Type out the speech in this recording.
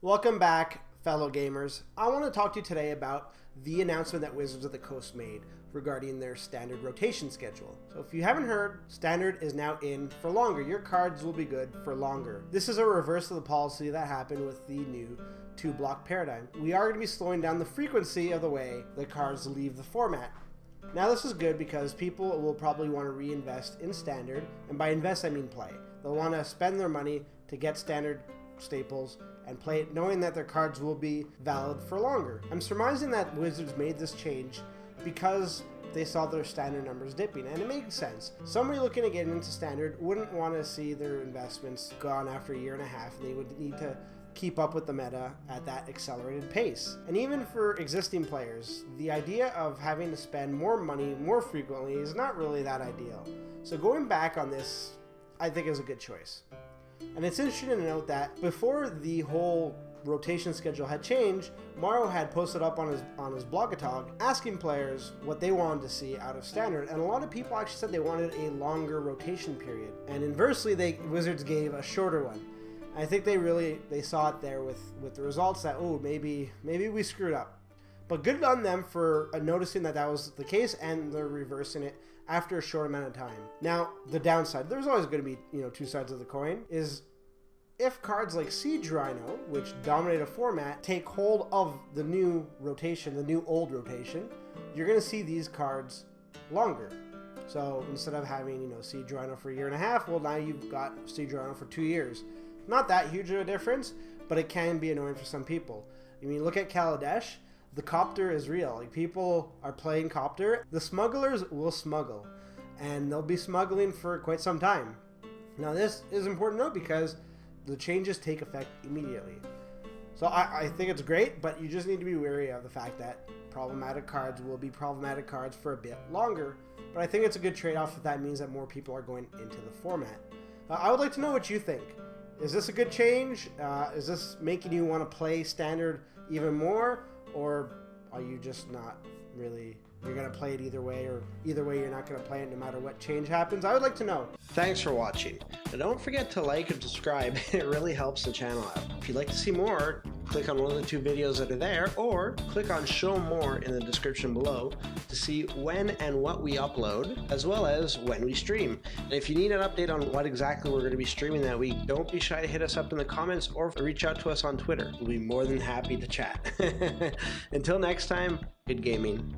Welcome back, fellow gamers. I want to talk to you today about the announcement that Wizards of the Coast made regarding their standard rotation schedule. So if you haven't heard, standard is now in for longer. Your cards will be good for longer. This is a reverse of the policy that happened with the new 2-block paradigm. We are going to be slowing down the frequency of the way the cards leave the format. Now this is good because people will probably want to reinvest in standard, and by invest I mean play. They'll want to spend their money to get standard staples and play it knowing that their cards will be valid for longer. I'm surmising that Wizards made this change because they saw their standard numbers dipping, and it makes sense. Somebody looking to get into standard wouldn't want to see their investments gone after a year and a half, and they would need to keep up with the meta at that accelerated pace. And even for existing players, the idea of having to spend more money more frequently is not really that ideal. So going back on this, I think is a good choice. And it's interesting to note that before the whole rotation schedule had changed, Mario had posted up on his blogatog asking players what they wanted to see out of standard, and a lot of people actually said they wanted a longer rotation period. And inversely, Wizards gave a shorter one. I think they saw it there with the results that, oh, maybe we screwed up. But good on them for noticing that was the case, and they're reversing it after a short amount of time. Now, the downside, there's always going to be, two sides of the coin, is if cards like Siege Rhino, which dominate a format, take hold of the new rotation, the new old rotation, you're going to see these cards longer. So instead of having, Siege Rhino for a year and a half, well, now you've got Siege Rhino for 2 years. Not that huge of a difference, but it can be annoying for some people. I mean, look at Kaladesh. The copter is real. Like, people are playing copter. The smugglers will smuggle, and they'll be smuggling for quite some time. Now, this is important to note because the changes take effect immediately. So I think it's great, but you just need to be wary of the fact that problematic cards will be problematic cards for a bit longer. But I think it's a good trade-off if that means that more people are going into the format. I would like to know what you think. Is this a good change? Is this making you want to play standard even more? Or are you just not really, you're going to play it either way, or either way you're not going to play it no matter what change happens? I would like to know. Thanks for watching. And don't forget to like and subscribe. It really helps the channel out. If you'd like to see more, click on one of the 2 videos that are there, or click on show more in the description below to see when and what we upload, as well as when we stream. And if you need an update on what exactly we're going to be streaming that week, don't be shy to hit us up in the comments or reach out to us on Twitter. We'll be more than happy to chat. Until next time, good gaming.